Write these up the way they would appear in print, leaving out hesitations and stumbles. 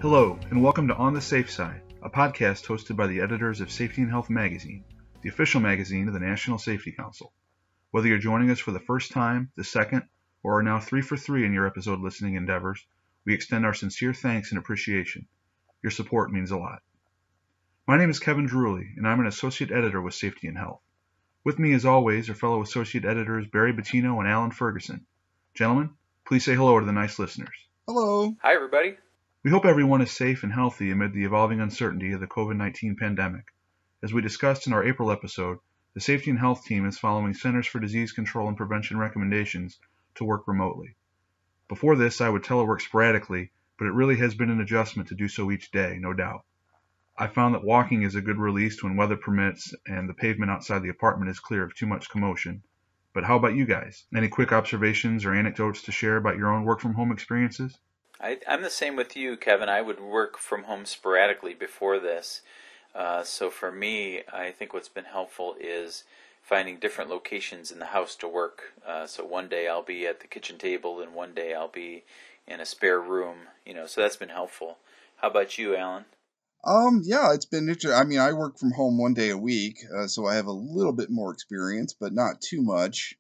Hello, and welcome to On the Safe Side, a podcast hosted by the editors of Safety and Health magazine, the official magazine of the National Safety Council. Whether you're joining us for the first time, the second, or are now 3 for 3 in your episode listening endeavors, we extend our sincere thanks and appreciation. Your support means a lot. My name is Kevin Drewley, and I'm an associate editor with Safety and Health. With me, as always, are fellow associate editors Barry Bettino and Alan Ferguson. Gentlemen, please say hello to the nice listeners. Hello. Hi, everybody. We hope everyone is safe and healthy amid the evolving uncertainty of the COVID-19 pandemic. As we discussed in our April episode, the Safety and Health team is following Centers for Disease Control and Prevention recommendations to work remotely. Before this, I would telework sporadically, but it really has been an adjustment to do so each day, no doubt. I found that walking is a good release when weather permits and the pavement outside the apartment is clear of too much commotion. But how about you guys? Any quick observations or anecdotes to share about your own work-from-home experiences? I'm the same with you, Kevin. I would work from home sporadically before this. So for me, I think what's been helpful is finding different locations in the house to work. So one day I'll be at the kitchen table and one day I'll be in a spare room, so that's been helpful. How about you, Alan? Yeah, it's been interesting. I mean, I work from home one day a week, so I have a little bit more experience, but not too much.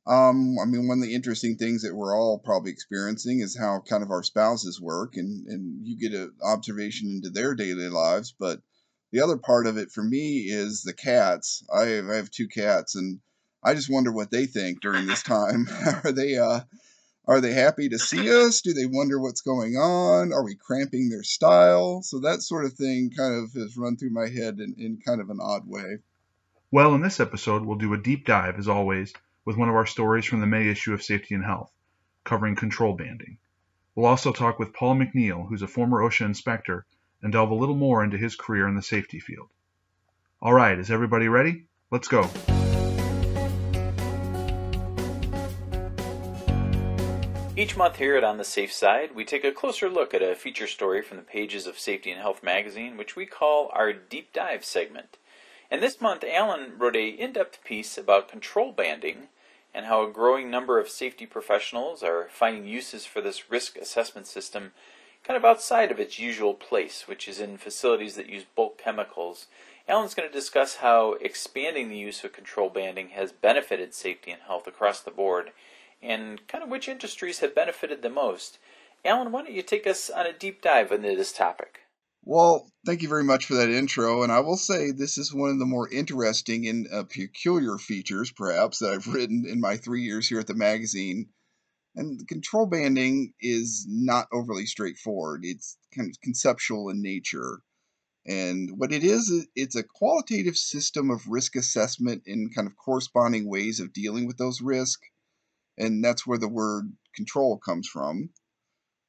One of the interesting things that we're all probably experiencing is how kind of our spouses work, and you get an observation into their daily lives. But the other part of it for me is the cats. I have 2 cats, and I just wonder what they think during this time. Are they happy to see us? Do they wonder what's going on? Are we cramping their style? So that sort of thing kind of has run through my head in kind of an odd way. Well, in this episode, we'll do a deep dive, as always, with one of our stories from the May issue of Safety and Health, covering control banding. We'll also talk with Paul McNeill, who's a former OSHA inspector, and delve a little more into his career in the safety field. All right, is everybody ready? Let's go. Each month here at On the Safe Side, we take a closer look at a feature story from the pages of Safety and Health magazine, which we call our Deep Dive segment. And this month, Alan wrote an in-depth piece about control banding and how a growing number of safety professionals are finding uses for this risk assessment system kind of outside of its usual place, which is in facilities that use bulk chemicals. Alan's going to discuss how expanding the use of control banding has benefited safety and health across the board, and kind of which industries have benefited the most. Alan, why don't you take us on a deep dive into this topic? Well, thank you very much for that intro, and I will say this is one of the more interesting and peculiar features, perhaps, that I've written in my 3 years here at the magazine. And the control banding is not overly straightforward. It's kind of conceptual in nature. And what it is, it's a qualitative system of risk assessment and kind of corresponding ways of dealing with those risks. And that's where the word control comes from.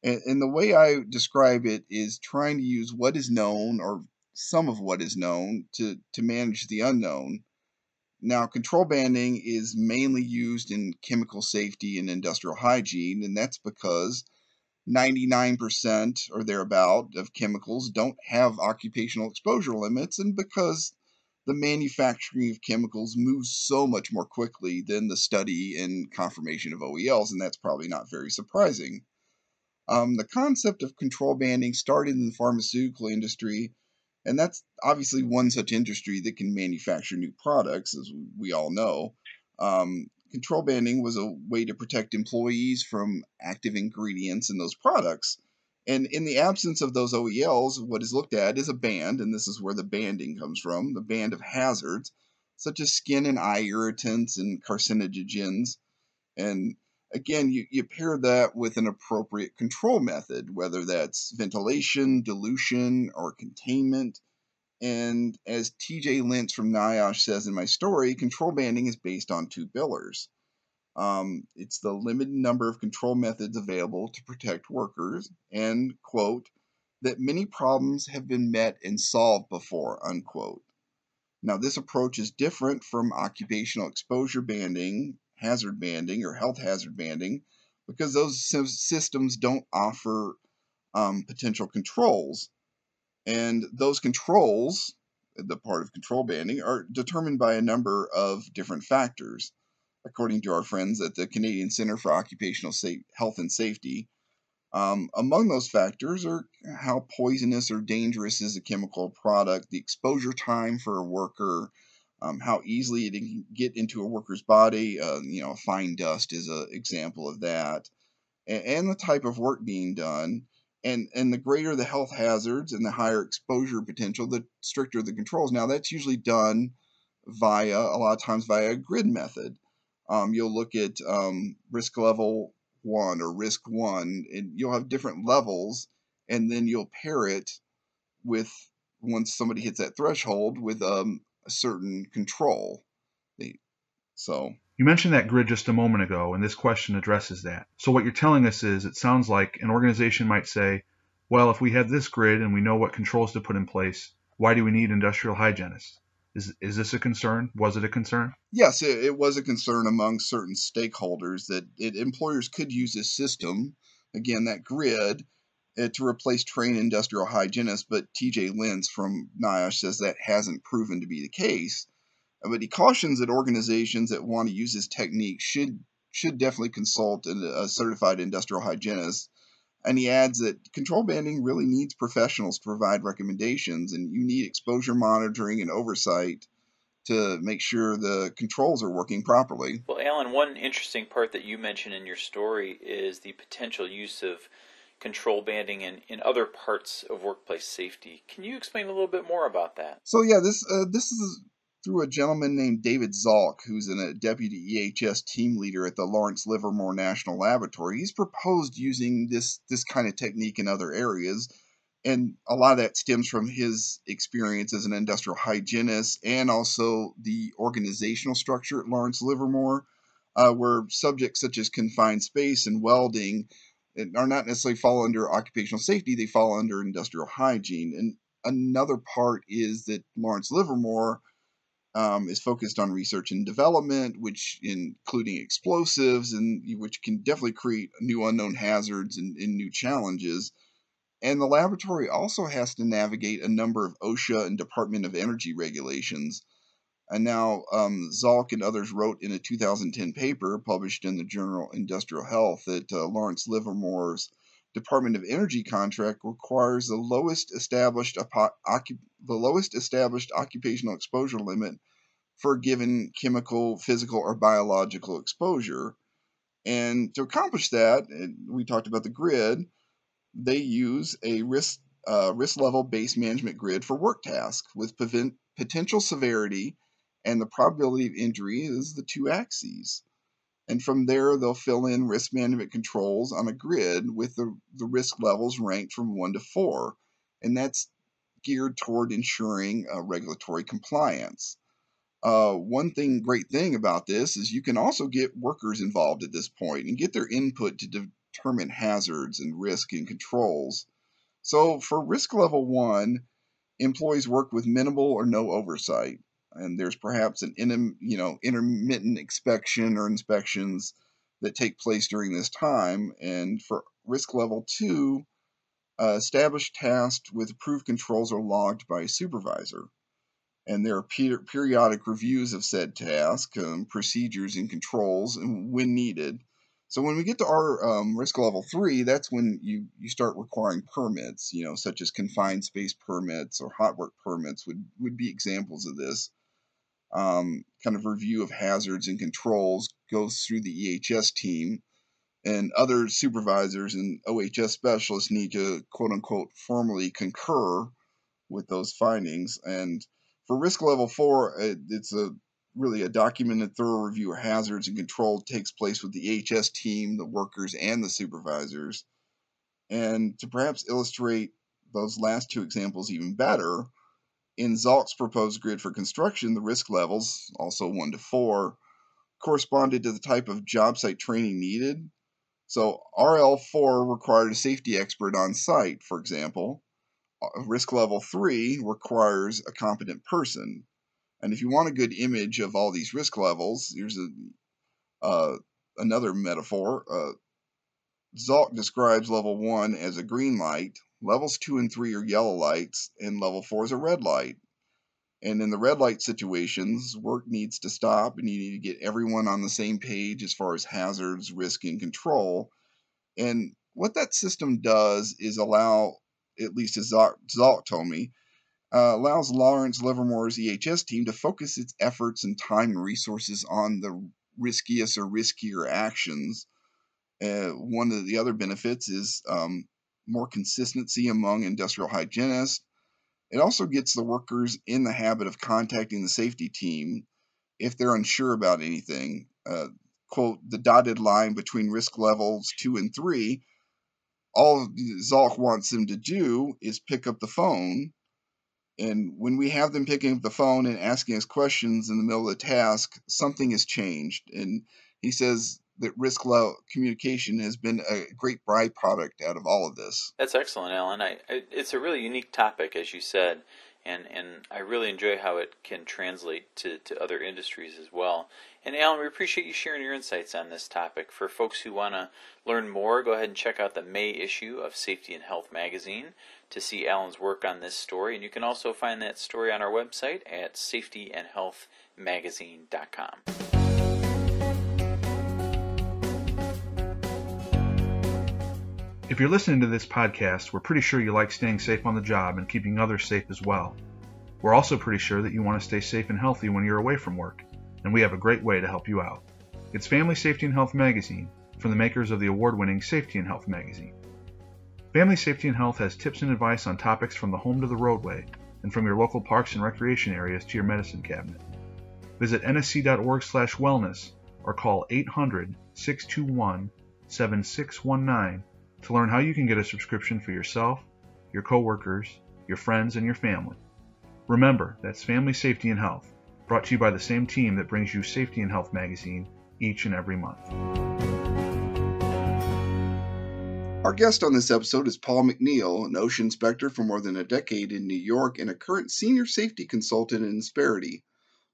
And the way I describe it is trying to use what is known or some of what is known to manage the unknown. Now, control banding is mainly used in chemical safety and industrial hygiene, and that's because 99% or thereabout of chemicals don't have occupational exposure limits, and because the manufacturing of chemicals moves so much more quickly than the study and confirmation of OELs, and that's probably not very surprising. The concept of control banding started in the pharmaceutical industry, and that's obviously one such industry that can manufacture new products, as we all know. Control banding was a way to protect employees from active ingredients in those products. And in the absence of those OELs, what is looked at is a band, and this is where the banding comes from, the band of hazards, such as skin and eye irritants and carcinogens. And again, you pair that with an appropriate control method, whether that's ventilation, dilution, or containment. And as TJ Lentz from NIOSH says in my story, control banding is based on 2 pillars. It's the limited number of control methods available to protect workers, and, quote, that many problems have been met and solved before, unquote. Now, this approach is different from occupational exposure banding, hazard banding, or health hazard banding, because those systems don't offer potential controls. And those controls, the part of control banding, are determined by a number of different factors. According to our friends at the Canadian Centre for Occupational Health and Safety, Among those factors are how poisonous or dangerous is a chemical product, the exposure time for a worker, how easily it can get into a worker's body. Fine dust is an example of that, and the type of work being done. And the greater the health hazards and the higher exposure potential, the stricter the controls. Now, that's usually done a lot of times via a grid method. You'll look at risk level 1 or risk 1, and you'll have different levels, and then you'll pair it with, once somebody hits that threshold, with a certain control. So You mentioned that grid just a moment ago, and this question addresses that. So what you're telling us is it sounds like an organization might say, well, if we have this grid and we know what controls to put in place, why do we need industrial hygienists? Is this a concern? Was it a concern? Yes, it was a concern among certain stakeholders that employers could use this system, again, that grid, to replace trained industrial hygienists, but TJ Lentz from NIOSH says that hasn't proven to be the case. But he cautions that organizations that want to use this technique should definitely consult a certified industrial hygienist. And he adds that control banding really needs professionals to provide recommendations, and you need exposure monitoring and oversight to make sure the controls are working properly. Well, Alan, one interesting part that you mentioned in your story is the potential use of control banding in other parts of workplace safety. Can you explain a little bit more about that? So yeah, this is through a gentleman named David Zalk, who's a deputy EHS team leader at the Lawrence Livermore National Laboratory. He's proposed using this kind of technique in other areas, and a lot of that stems from his experience as an industrial hygienist and also the organizational structure at Lawrence Livermore, where subjects such as confined space and welding are not necessarily fall under occupational safety, they fall under industrial hygiene. And another part is that Lawrence Livermore is focused on research and development, which including explosives, and which can definitely create new unknown hazards and new challenges. And the laboratory also has to navigate a number of OSHA and Department of Energy regulations. And now Zalk and others wrote in a 2010 paper published in the journal Industrial Health that Lawrence Livermore's Department of Energy contract requires the lowest established occupational exposure limit for a given chemical, physical, or biological exposure. And to accomplish that, we talked about the grid, they use a risk level based management grid for work tasks with potential severity and the probability of injury as the two axes. And from there, they'll fill in risk management controls on a grid with the risk levels ranked from 1 to 4. And that's geared toward ensuring regulatory compliance. Great thing about this is you can also get workers involved at this point and get their input to determine hazards and risk and controls. So for risk level 1, employees work with minimal or no oversight, and there's perhaps an intermittent inspection or inspections that take place during this time. And for risk level 2, established tasks with approved controls are logged by a supervisor. And there are periodic reviews of said task, procedures, and controls, and when needed. So when we get to our risk level 3, that's when you start requiring permits, such as confined space permits or hot work permits would be examples of this. Kind of review of hazards and controls goes through the EHS team, and other supervisors and OHS specialists need to, quote unquote, formally concur with those findings. And for risk level 4, it's really a documented thorough review of hazards and control takes place with the EHS team, the workers, and the supervisors. And to perhaps illustrate those last two examples even better, in Zalk's proposed grid for construction, the risk levels, also 1 to 4, corresponded to the type of job site training needed. So RL4 required a safety expert on site, for example. Risk level 3 requires a competent person. And if you want a good image of all these risk levels, here's another metaphor. Zalk describes level 1 as a green light, levels 2 and 3 are yellow lights, and level 4 is a red light. And in the red light situations, work needs to stop and you need to get everyone on the same page as far as hazards, risk, and control. And what that system does is allow, at least as Zalk told me, allows Lawrence Livermore's EHS team to focus its efforts and time and resources on the riskiest or riskier actions. One of the other benefits is more consistency among industrial hygienists. It also gets the workers in the habit of contacting the safety team if they're unsure about anything. Quote, the dotted line between risk levels 2 and 3, all Zalk wants them to do is pick up the phone. And when we have them picking up the phone and asking us questions in the middle of the task, something has changed. And he says that risk level communication has been a great byproduct out of all of this. That's excellent, Alan. It's a really unique topic, as you said, and I really enjoy how it can translate to other industries as well. And Alan, we appreciate you sharing your insights on this topic. For folks who want to learn more, go ahead and check out the May issue of Safety and Health magazine to see Alan's work on this story. And you can also find that story on our website at safetyandhealthmagazine.com. If you're listening to this podcast, we're pretty sure you like staying safe on the job and keeping others safe as well. We're also pretty sure that you want to stay safe and healthy when you're away from work, and we have a great way to help you out. It's Family Safety and Health magazine from the makers of the award-winning Safety and Health magazine. Family Safety and Health has tips and advice on topics from the home to the roadway and from your local parks and recreation areas to your medicine cabinet. Visit nsc.org/wellness or call 800-621-7619 to learn how you can get a subscription for yourself, your coworkers, your friends, and your family. Remember, that's Family Safety and Health, brought to you by the same team that brings you Safety and Health magazine each and every month. Our guest on this episode is Paul McNeill, an OSHA inspector for more than a decade in New York and a current senior safety consultant in Insperity.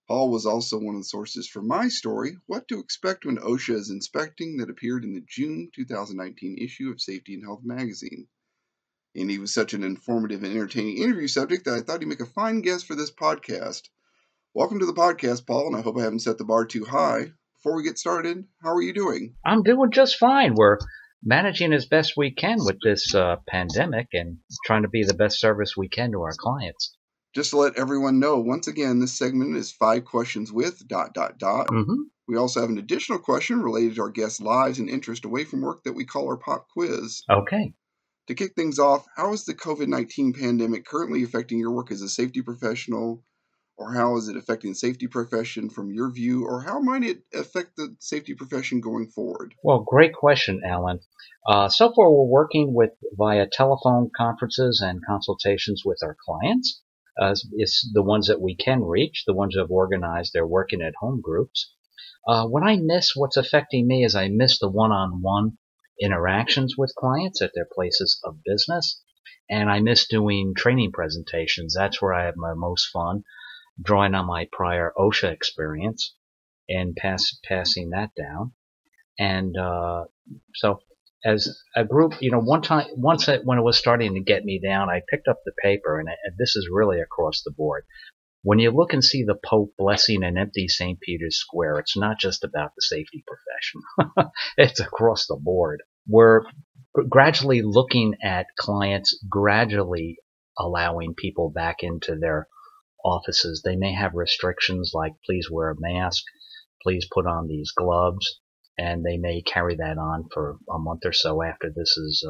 Paul was also one of the sources for my story, What to Expect When OSHA is Inspecting, that appeared in the June 2019 issue of Safety and Health magazine. And he was such an informative and entertaining interview subject that I thought he'd make a fine guest for this podcast. Welcome to the podcast, Paul, and I hope I haven't set the bar too high. Before we get started, how are you doing? I'm doing just fine. We're managing as best we can with this pandemic and trying to be the best service we can to our clients. Just to let everyone know, once again, this segment is 5 questions with ... Mm-hmm. We also have an additional question related to our guests' lives and interest away from work that we call our pop quiz. Okay. To kick things off, how is the COVID-19 pandemic currently affecting your work as a safety professional? Or how is it affecting the safety profession from your view? Or how might it affect the safety profession going forward? Well, great question, Alan. So far, we're working via telephone conferences and consultations with our clients. It's the ones that we can reach, the ones that have organized their working at home groups. What's affecting me is I miss the one-on-one interactions with clients at their places of business, and I miss doing training presentations. That's where I have my most fun, drawing on my prior OSHA experience and passing that down. And so as a group, when it was starting to get me down, I picked up the paper, and this is really across the board. When you look and see the Pope blessing an empty St. Peter's Square, it's not just about the safety profession. It's across the board. We're gradually looking at clients gradually allowing people back into their offices. They may have restrictions like please wear a mask, please put on these gloves, and they may carry that on for a month or so after this is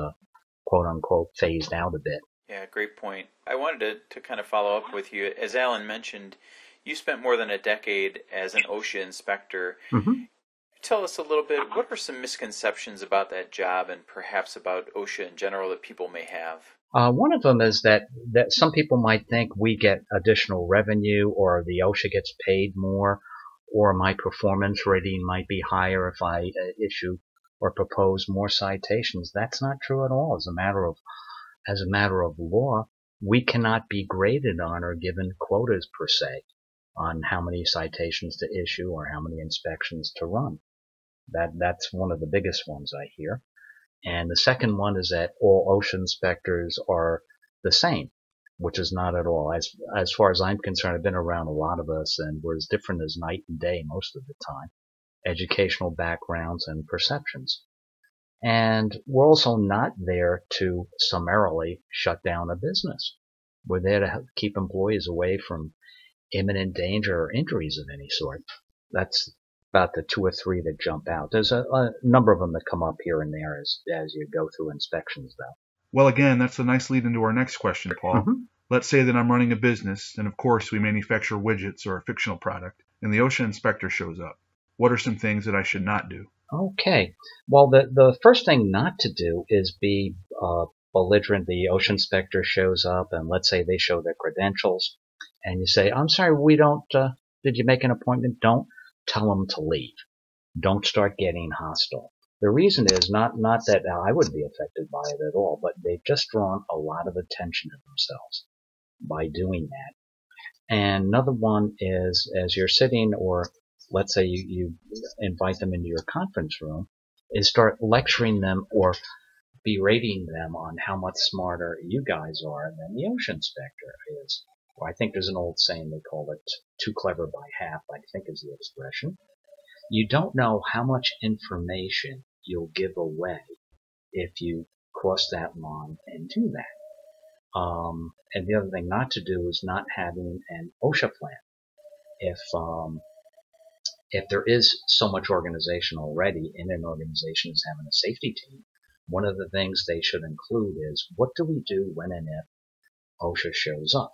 quote-unquote phased out a bit. Yeah, great point. I wanted to kind of follow up with you. As Alan mentioned, you spent more than a decade as an OSHA inspector. Mm-hmm. Tell us a little bit, what are some misconceptions about that job and perhaps about OSHA in general that people may have? One of them is that some people might think we get additional revenue or the OSHA gets paid more or my performance rating might be higher if I issue or propose more citations. That's not true at all. As a matter of law, we cannot be graded on or given quotas per se on how many citations to issue or how many inspections to run. That's one of the biggest ones I hear. And the second one is that all OSHA inspectors are the same, which is not at all. As far as I'm concerned, I've been around a lot of us, and we're as different as night and day most of the time. Educational backgrounds and perceptions. And we're also not there to summarily shut down a business. We're there to keep employees away from imminent danger or injuries of any sort. That's about the 2 or 3 that jump out. There's a number of them that come up here and there as you go through inspections, though. Well, again, that's a nice lead into our next question, Paul. Let's say that I'm running a business, and of course we manufacture widgets or a fictional product, and the OSHA inspector shows up. What are some things that I should not do? Okay. Well, the first thing not to do is be belligerent. The OSHA inspector shows up, and let's say they show their credentials, and you say, "I'm sorry, we don't. Did you make an appointment?" Don't tell them to leave. Don't start getting hostile. The reason is not that I would be affected by it at all, but they've just drawn a lot of attention to themselves by doing that. And another one is, as you're sitting, or let's say you invite them into your conference room, is start lecturing them or berating them on how much smarter you guys are than the OSHA inspector is. Well, I think there's an old saying, they call it too clever by half, I think is the expression. You don't know how much information you'll give away if you cross that line and do that. And the other thing not to do is not having an OSHA plan. If there is so much organization already in an organization as having a safety team, one of the things they should include is, what do we do when and if OSHA shows up?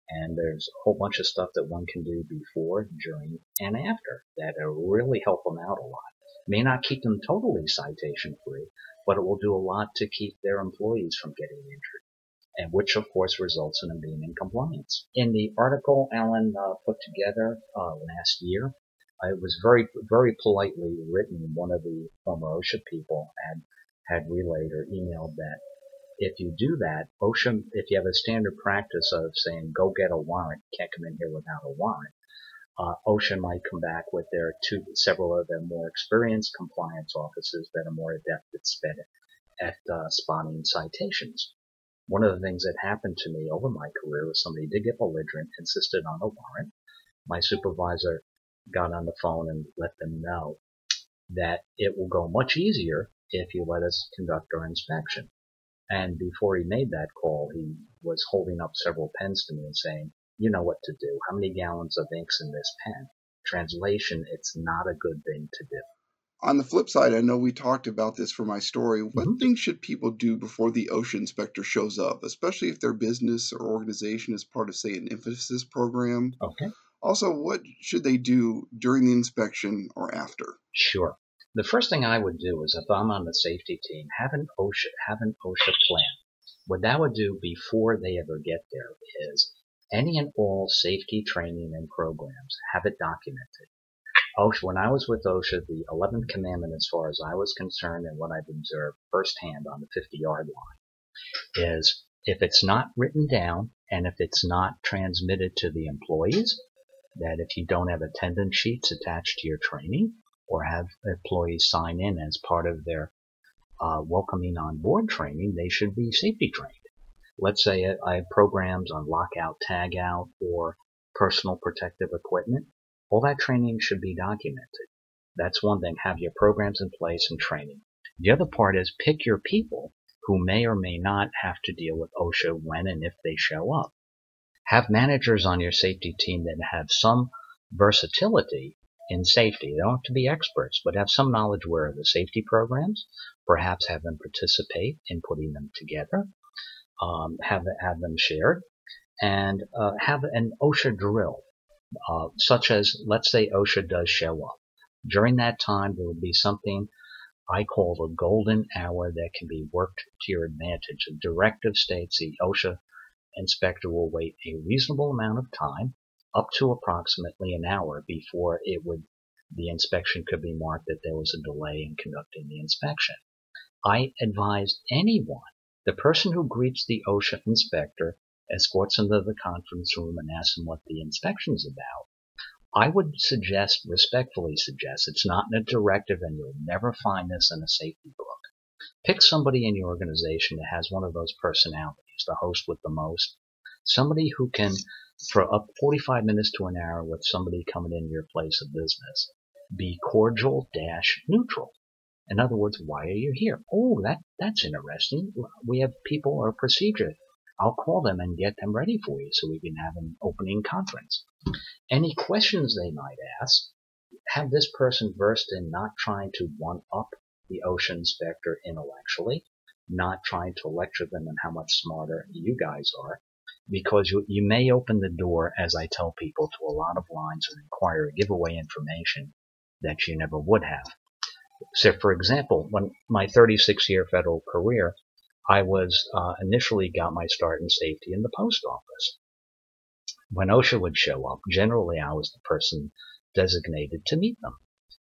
And there's a whole bunch of stuff that one can do before, during, and after that will really help them out a lot. May not keep them totally citation free, but it will do a lot to keep their employees from getting injured, and which of course results in them being in compliance. In the article Alan put together last year, it was very, very politely written. One of the former OSHA people had relayed or emailed that if you do that, OSHA, if you have a standard practice of saying, go get a warrant, you can't come in here without a warrant, OSHA might come back with several of their more experienced compliance officers that are more adept at spotting citations. One of the things that happened to me over my career was somebody did get belligerent, insisted on a warrant. My supervisor got on the phone and let them know that it will go much easier if you let us conduct our inspection. And before he made that call, he was holding up several pens to me and saying, you know what to do. How many gallons of ink's in this pen? Translation, it's not a good thing to do. On the flip side, I know we talked about this for my story. What things should people do before the OSHA inspector shows up, especially if their business or organization is part of, say, an emphasis program? Okay. Also, what should they do during the inspection or after? Sure. The first thing I would do is, if I'm on the safety team, have an OSHA plan. What that would do before they ever get there is any and all safety training and programs, have it documented. OSHA, when I was with OSHA, the 11th commandment, as far as I was concerned and what I've observed firsthand on the 50-yard line, is if it's not written down and if it's not transmitted to the employees, that if you don't have attendance sheets attached to your training or have employees sign in as part of their welcoming on board training, they should be safety trained. Let's say I have programs on lockout, tagout, or personal protective equipment. All that training should be documented. That's one thing. Have your programs in place and training. The other part is pick your people who may or may not have to deal with OSHA when and if they show up. Have managers on your safety team that have some versatility in safety. They don't have to be experts, but have some knowledge where are the safety programs. Perhaps have them participate in putting them together. Have them shared, and have an OSHA drill, such as, let's say OSHA does show up. During that time, there will be something I call the golden hour that can be worked to your advantage. The directive states the OSHA inspector will wait a reasonable amount of time, up to approximately an hour, before the inspection could be marked that there was a delay in conducting the inspection. I advise anyone, the person who greets the OSHA inspector, escorts them to the conference room and asks them what the inspection is about, I would respectfully suggest, it's not in a directive and you'll never find this in a safety book. Pick somebody in your organization that has one of those personalities, the host with the most, somebody who can, for up 45 minutes to an hour with somebody coming into your place of business, be cordial-neutral. In other words, why are you here? Oh, that's interesting. We have people or procedure. I'll call them and get them ready for you so we can have an opening conference. Any questions they might ask, have this person versed in not trying to one-up the OSHA inspector intellectually, not trying to lecture them on how much smarter you guys are, because you may open the door, as I tell people, to a lot of lines of inquiry, give away information that you never would have. So, for example, when my 36-year federal career, I was initially got my start in safety in the post office. When OSHA would show up, generally I was the person designated to meet them.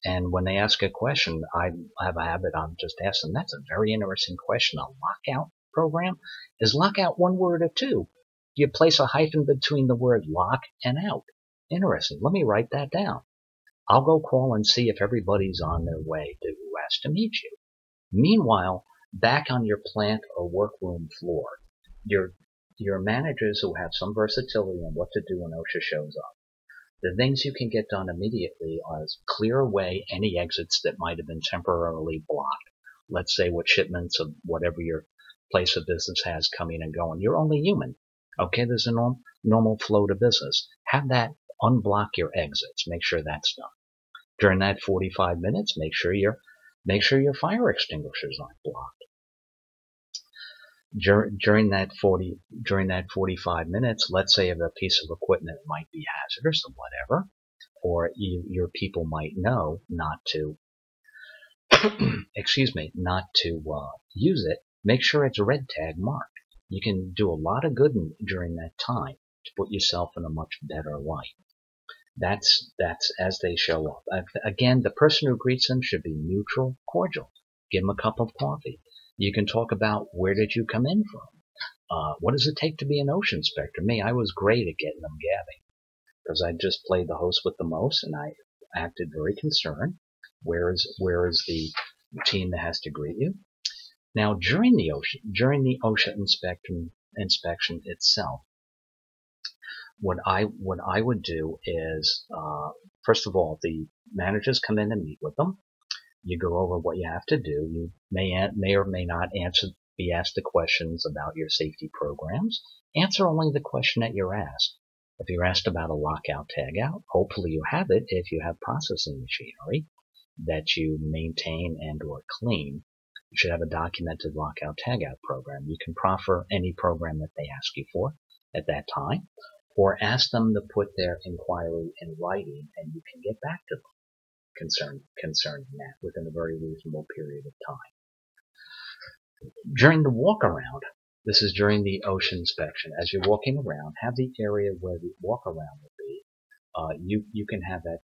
And when they ask a question, I have a habit of just asking them, that's a very interesting question. A lockout program? Is lockout one word or two? You place a hyphen between the word lock and out. Interesting. Let me write that down. I'll go call and see if everybody's on their way to who has to meet you. Meanwhile, back on your plant or workroom floor, your managers who have some versatility in what to do when OSHA shows up. The things you can get done immediately are clear away any exits that might have been temporarily blocked. Let's say with shipments of whatever your place of business has coming and going. You're only human. Okay, there's a normal flow to business. Have that unblock your exits. Make sure that's done. During that 45 minutes, make sure your fire extinguishers aren't blocked. During that 45 minutes, let's say if a piece of equipment might be hazardous or whatever, or your people might know not to, not to use it, make sure it's red tag marked. You can do a lot of good during that time to put yourself in a much better light. That's as they show up. Again, the person who greets them should be neutral, cordial. Give them a cup of coffee. You can talk about where did you come in from? What does it take to be an OSHA inspector? Me, I was great at getting them gabbing because I just played the host with the most, and I acted very concerned. Where is the team that has to greet you? Now, during the OSHA inspection itself, what I would do is, first of all, the managers come in and meet with them. You go over what you have to do. You may or may not be asked the questions about your safety programs. Answer only the question that you're asked. If you're asked about a lockout tagout, hopefully you have it if you have processing machinery that you maintain and or clean. You should have a documented lockout tagout program. You can proffer any program that they ask you for at that time, or ask them to put their inquiry in writing and you can get back to them concerning that within a very reasonable period of time. During the walk around, this is during the OSHA inspection, as you're walking around, have the area where the walk around will be. You can have that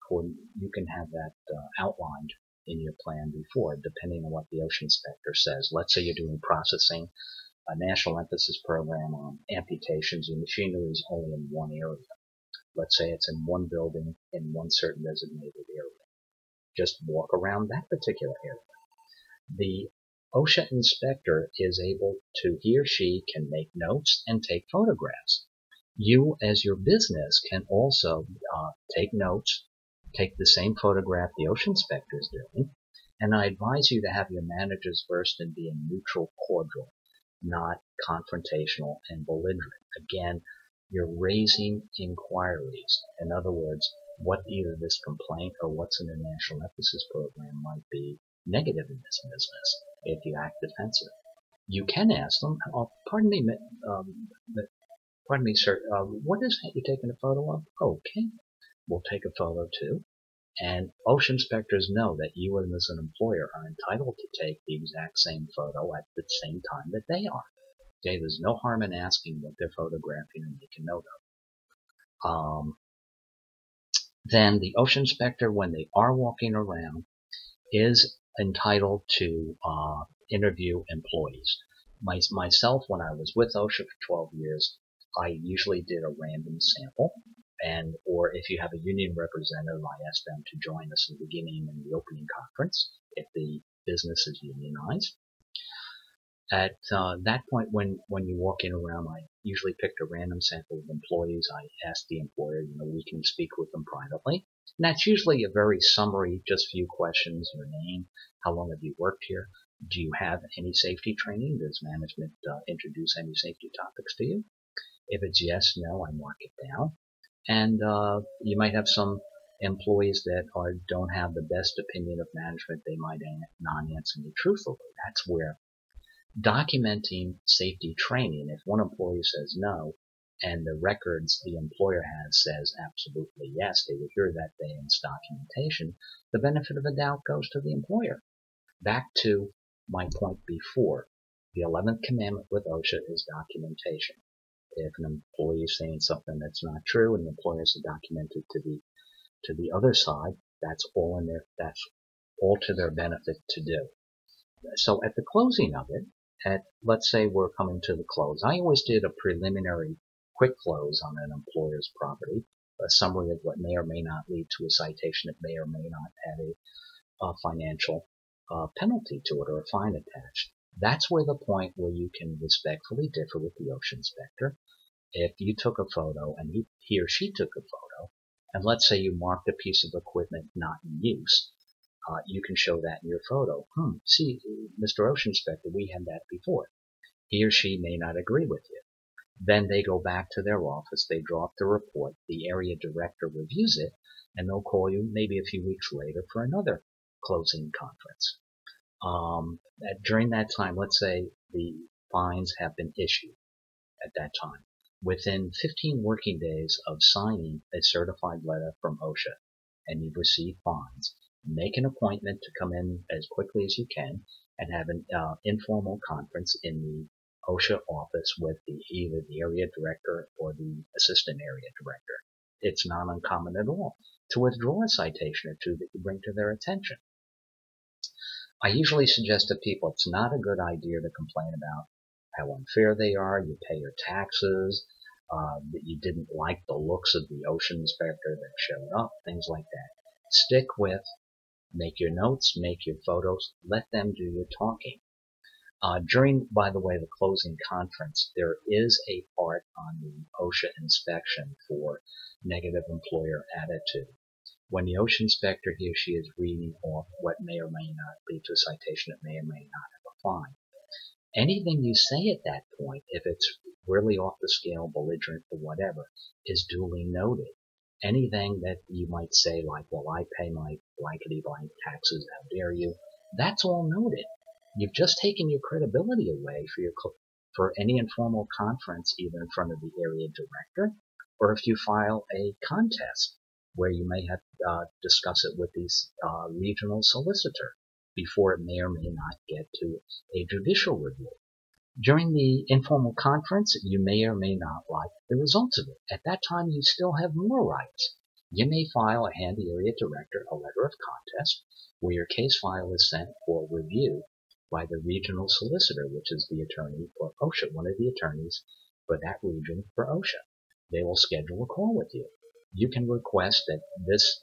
outlined in your plan before, depending on what the OSHA inspector says. Let's say you're doing processing, a national emphasis program on amputations. Your machinery is only in one area. Let's say it's in one building in one certain designated area. Just walk around that particular area. The OSHA inspector is able to, he or she can make notes and take photographs. You, as your business, can also take notes, take the same photograph the OSHA inspector is doing, and I advise you to have your managers versed in being neutral, cordial, not confrontational and belligerent. Again, you're raising inquiries. In other words, what either this complaint or what's in the national emphasis program might be negative in this business if you act defensive. You can ask them, pardon me, sir, what is that you're taking a photo of? Okay, we'll take a photo too. And OSHA inspectors know that you as an employer are entitled to take the exact same photo at the same time that they are. Okay, there's no harm in asking what they're photographing and make a note of. Then the OSHA inspector, when they are walking around, is entitled to interview employees. Myself, when I was with OSHA for 12 years, I usually did a random sample, or if you have a union representative, I asked them to join us in the beginning in the opening conference if the business is unionized. At that point, when you're walking around, I usually picked a random sample of employees. I asked the employer, we can speak with them privately. And that's usually a very summary, just few questions: your name, how long have you worked here, do you have any safety training, does management introduce any safety topics to you? If it's yes, no, I mark it down. And you might have some employees that don't have the best opinion of management. They might not answer me truthfully. That's where documenting safety training, if one employee says no, and the records the employer has says absolutely yes, they would hear that day in its documentation, the benefit of the doubt goes to the employer. Back to my point before, the 11th commandment with OSHA is documentation. If an employee is saying something that's not true and the employer has to document it to the other side, that's all to their benefit to do. So at the closing of it, let's say we're coming to the close, I always did a preliminary quick close on an employer's property, a summary of what may or may not lead to a citation, it may or may not have a financial penalty to it or a fine attached. That's where the point where you can respectfully differ with the OSHA inspector. If you took a photo and he or she took a photo, and let's say you marked a piece of equipment not in use, you can show that in your photo. See, Mr. OSHA inspector, we had that before. He or she may not agree with you. Then they go back to their office, they draw up the report, the area director reviews it, and they'll call you maybe a few weeks later for another closing conference. During that time, let's say the fines have been issued at that time. Within 15 working days of signing a certified letter from OSHA and you've received fines, make an appointment to come in as quickly as you can and have an informal conference in the OSHA office with either the area director or the assistant area director. It's not uncommon at all to withdraw a citation or two that you bring to their attention. I usually suggest to people it's not a good idea to complain about how unfair they are, you pay your taxes, that you didn't like the looks of the OSHA inspector that showed up, things like that. Stick with, make your notes, make your photos, let them do your talking. During, by the way, the closing conference, there is a part on the OSHA inspection for negative employer attitude. When the OSHA inspector, he or she is reading off what may or may not lead to a citation, it may or may not have a fine. Anything you say at that point, if it's really off the scale, belligerent, or whatever, is duly noted. Anything that you might say like, well, I pay my blankety blank taxes, how dare you, that's all noted. You've just taken your credibility away for any informal conference, either in front of the area director, or if you file a contest where you may have discuss it with the regional solicitor before it may or may not get to a judicial review. During the informal conference, you may or may not like the results of it. At that time, you still have more rights. You may file a handy area director a letter of contest where your case file is sent for review by the regional solicitor, which is the attorney for OSHA, one of the attorneys for that region for OSHA. They will schedule a call with you. You can request that this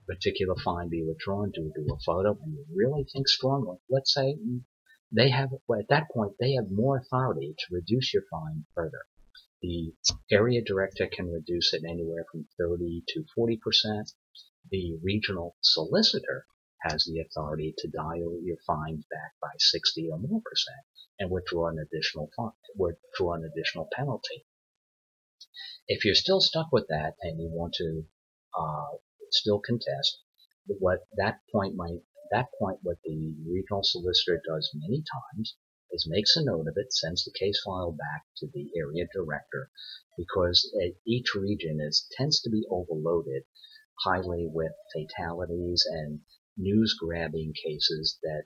particular fine be withdrawn due to a photo, and you really think strongly. Let's say at that point, they have more authority to reduce your fine further. The area director can reduce it anywhere from 30 to 40%. The regional solicitor has the authority to dial your fines back by 60 or more percent and withdraw an additional penalty. If you're still stuck with that and you want to still contest, what the regional solicitor does many times is makes a note of it, sends the case file back to the area director, because each region tends to be overloaded highly with fatalities and news-grabbing cases that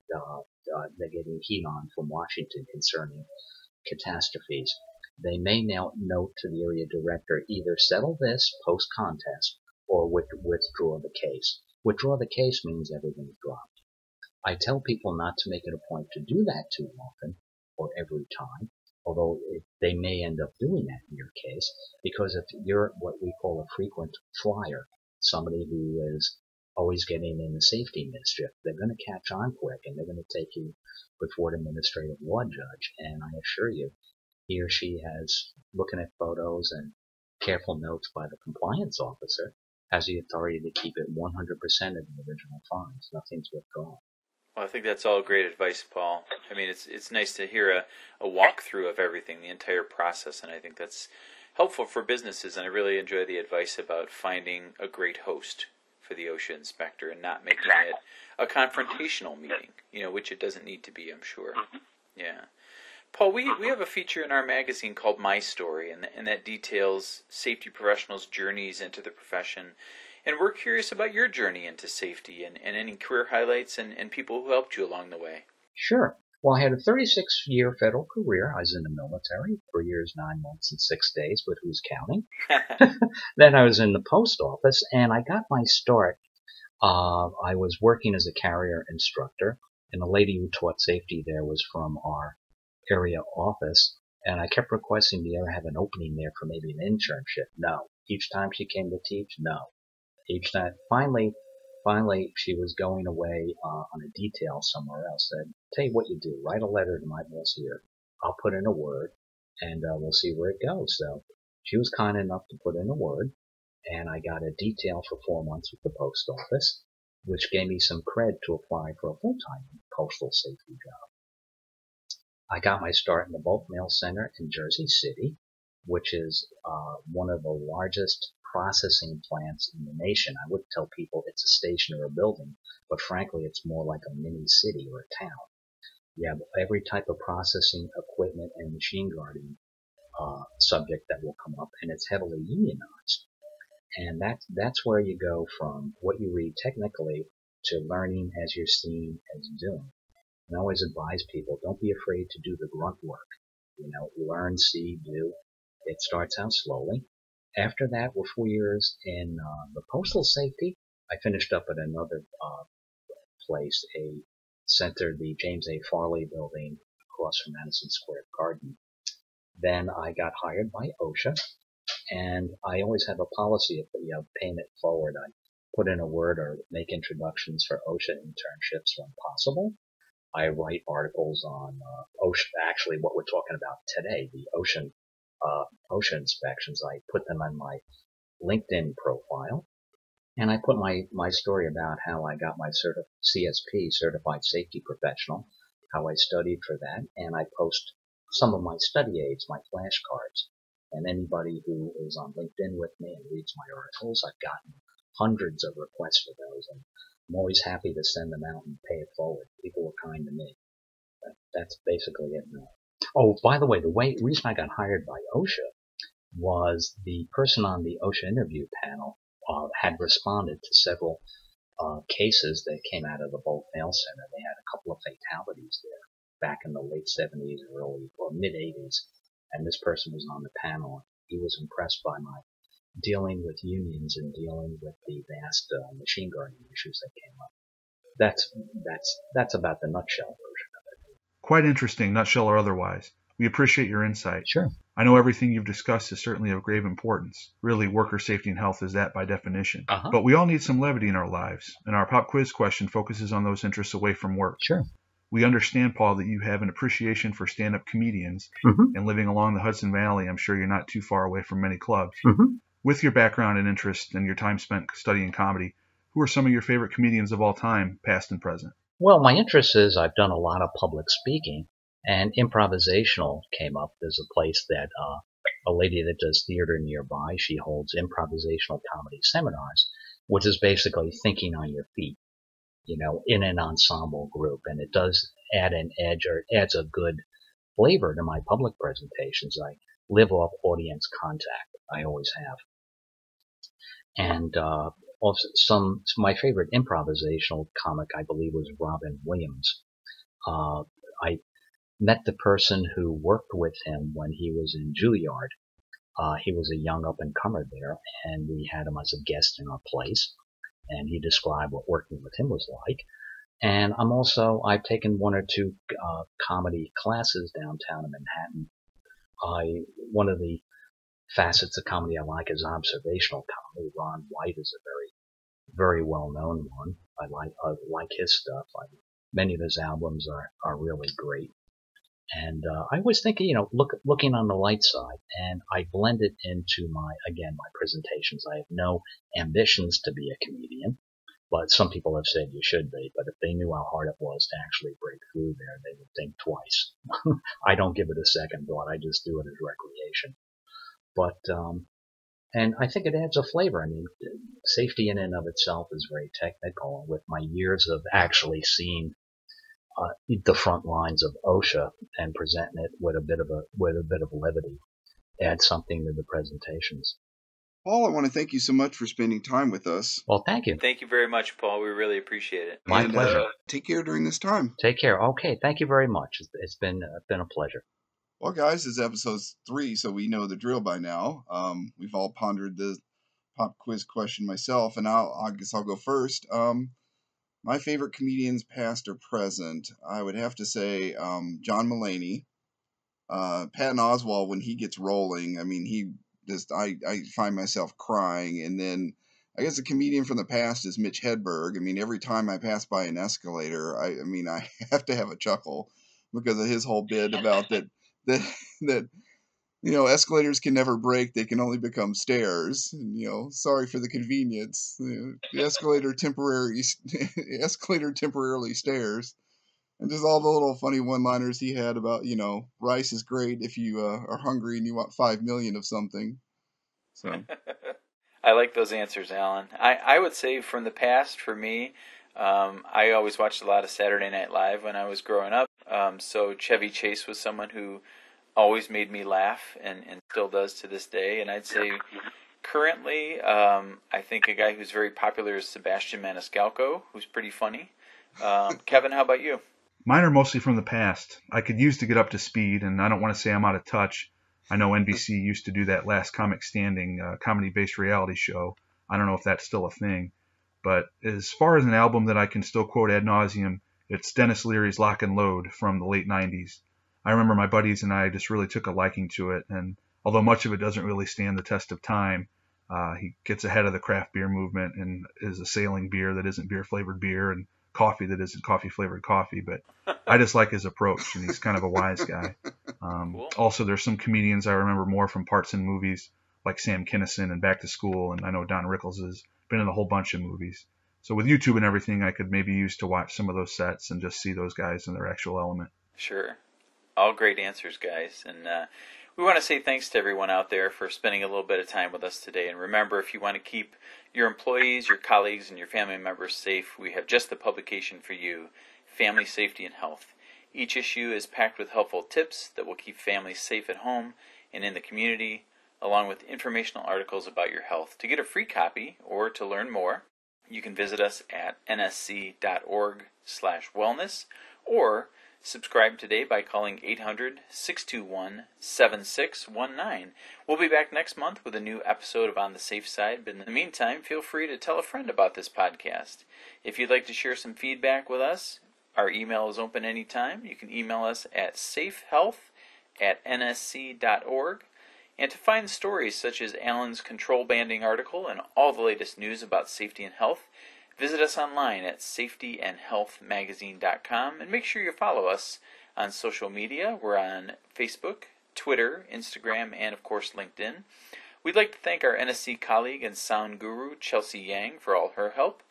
they're getting heat on from Washington concerning catastrophes. They may now note to the area director, either settle this post-contest or withdraw the case. Withdraw the case means everything's dropped. I tell people not to make it a point to do that too often or every time, although they may end up doing that in your case, because if you're what we call a frequent flyer, somebody who is always getting in the safety mischief, they're going to catch on quick and they're going to take you before an administrative law judge. And I assure you, he or she has, looking at photos and careful notes by the compliance officer, has the authority to keep it 100% of the original fines. Nothing's withdrawn. Well, I think that's all great advice, Paul. I mean, it's nice to hear a walkthrough of everything, the entire process, and I think that's helpful for businesses. And I really enjoy the advice about finding a great host for the OSHA inspector and not making it a confrontational meeting, which it doesn't need to be, I'm sure. Yeah. Paul, we have a feature in our magazine called My Story, and that details safety professionals' journeys into the profession. And we're curious about your journey into safety and any career highlights and people who helped you along the way. Sure. Well, I had a 36-year federal career. I was in the military, 3 years, 9 months, and 6 days, but who's counting? Then I was in the post office, and I got my start. I was working as a carrier instructor, and the lady who taught safety there was from our area office, and I kept requesting, do you ever have an opening there for maybe an internship? No. Each time she came to teach, no. Each time, finally, she was going away on a detail somewhere else. Said, tell you what you do, write a letter to my boss here. I'll put in a word, and we'll see where it goes. So she was kind enough to put in a word, and I got a detail for 4 months with the post office, which gave me some cred to apply for a full-time postal safety job. I got my start in the bulk mail center in Jersey City, which is one of the largest processing plants in the nation. I wouldn't tell people it's a station or a building, but frankly, it's more like a mini city or a town. You have every type of processing equipment and machine guarding subject that will come up, and it's heavily unionized. And that's where you go from what you read technically to learning as you're seeing as doing. And I always advise people, don't be afraid to do the grunt work. Learn, see, do. It starts out slowly. After that, with 4 years in the postal safety, I finished up at another place, a center, the James A. Farley building across from Madison Square Garden. Then I got hired by OSHA, and I always have a policy of paying it forward. I put in a word or make introductions for OSHA internships when possible. I write articles on OSHA, actually what we're talking about today, the OSHA inspections. I put them on my LinkedIn profile, and I put my story about how I got my CSP, Certified Safety Professional, how I studied for that, and I post some of my study aids, my flashcards. And anybody who is on LinkedIn with me and reads my articles, I've gotten hundreds of requests for those, and I'm always happy to send them out and pay it forward. People were kind to me. That's basically it now. Oh, by the way, reason I got hired by OSHA was the person on the OSHA interview panel had responded to several cases that came out of the bulk mail center. They had a couple of fatalities there back in the late 70s, early or mid 80s, and this person was on the panel. He was impressed by my dealing with unions and dealing with the vast machine guarding issues that came up. That's about the nutshell version of it. Quite interesting, nutshell or otherwise. We appreciate your insight. Sure. I know everything you've discussed is certainly of grave importance. Really, worker safety and health is that by definition. But we all need some levity in our lives, and our pop quiz question focuses on those interests away from work. Sure. We understand, Paul, that you have an appreciation for stand-up comedians, and living along the Hudson Valley, I'm sure you're not too far away from many clubs. With your background and interest and your time spent studying comedy, who are some of your favorite comedians of all time, past and present? Well, my interest is I've done a lot of public speaking, and improvisational came up. There's a place that a lady that does theater nearby, she holds improvisational comedy seminars, which is basically thinking on your feet, in an ensemble group. And it does add an edge, or it adds a good flavor to my public presentations. I live off audience contact. I always have. And also my favorite improvisational comic, I believe, was Robin Williams. I met the person who worked with him when he was in Juilliard. He was a young up-and-comer there, and we had him as a guest in our place, and he described what working with him was like. And I've taken 1 or 2 comedy classes downtown in Manhattan. One of the facets of comedy I like is observational comedy. Ron White is a very, very well-known one. I like his stuff. Many of his albums are really great. And I always think, looking on the light side, and I blend it into my presentations. I have no ambitions to be a comedian, but some people have said you should be. But if they knew how hard it was to actually break through there, they would think twice. I don't give it a second thought. I just do it as recreation. But and I think it adds a flavor. I mean, safety in and of itself is very technical. And with my years of actually seeing the front lines of OSHA and presenting it with a bit of levity, add something to the presentations. Paul, I want to thank you so much for spending time with us. Well, thank you. Thank you very much, Paul. We really appreciate it. My pleasure. Take care during this time. Take care. Okay, thank you very much. It's been a pleasure. Well, guys, this is episode 3, so we know the drill by now. We've all pondered the pop quiz question myself, and I guess I'll go first. My favorite comedians, past or present, I would have to say John Mulaney, Patton Oswalt when he gets rolling. I mean, I find myself crying. And then I guess a comedian from the past is Mitch Hedberg. I mean, every time I pass by an escalator, I have to have a chuckle because of his whole bit about that escalators can never break; they can only become stairs. And, sorry for the convenience. The escalator temporarily stairs, and just all the little funny one-liners he had about rice is great if you are hungry and you want 5 million of something. So I like those answers, Alan. I would say from the past, for me, I always watched a lot of Saturday Night Live when I was growing up. So Chevy Chase was someone who always made me laugh and still does to this day. And I'd say currently, I think a guy who's very popular is Sebastian Maniscalco, who's pretty funny. Kevin, how about you? Mine are mostly from the past. I could use to get up to speed, and I don't want to say I'm out of touch. I know NBC used to do that Last Comic Standing comedy-based reality show. I don't know if that's still a thing. But as far as an album that I can still quote ad nauseum, it's Dennis Leary's Lock and Load from the late 90s. I remember my buddies and I just really took a liking to it, and although much of it doesn't really stand the test of time, he gets ahead of the craft beer movement and is assailing beer that isn't beer-flavored beer and coffee that isn't coffee-flavored coffee. But I just like his approach, and he's kind of a wise guy. Cool. Also, there's some comedians I remember more from parts in movies, like Sam Kinison and Back to School, and I know Don Rickles has been in a whole bunch of movies. So with YouTube and everything, I could maybe use to watch some of those sets and just see those guys in their actual element. Sure. All great answers, guys. And we want to say thanks to everyone out there for spending a little bit of time with us today. And remember, if you want to keep your employees, your colleagues, and your family members safe, we have just the publication for you, Family Safety and Health. Each issue is packed with helpful tips that will keep families safe at home and in the community, along with informational articles about your health. To get a free copy or to learn more, you can visit us at nsc.org/wellness or subscribe today by calling 800-621-7619. We'll be back next month with a new episode of On the Safe Side, but in the meantime, feel free to tell a friend about this podcast. If you'd like to share some feedback with us, our email is open anytime. You can email us at safehealth@nsc.org. And to find stories such as Alan's control banding article and all the latest news about safety and health, visit us online at safetyandhealthmagazine.com, and make sure you follow us on social media. We're on Facebook, Twitter, Instagram, and of course LinkedIn. We'd like to thank our NSC colleague and sound guru, Chelsea Yang, for all her help.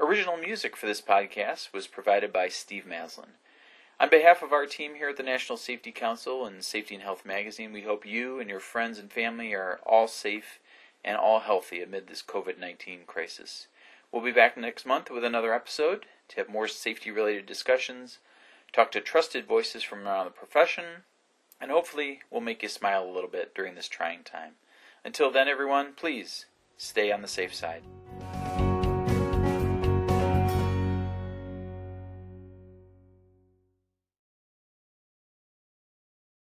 Original music for this podcast was provided by Steve Maslin. On behalf of our team here at the National Safety Council and Safety and Health Magazine, we hope you and your friends and family are all safe and all healthy amid this COVID-19 crisis. We'll be back next month with another episode to have more safety-related discussions, talk to trusted voices from around the profession, and hopefully we'll make you smile a little bit during this trying time. Until then, everyone, please stay on the safe side.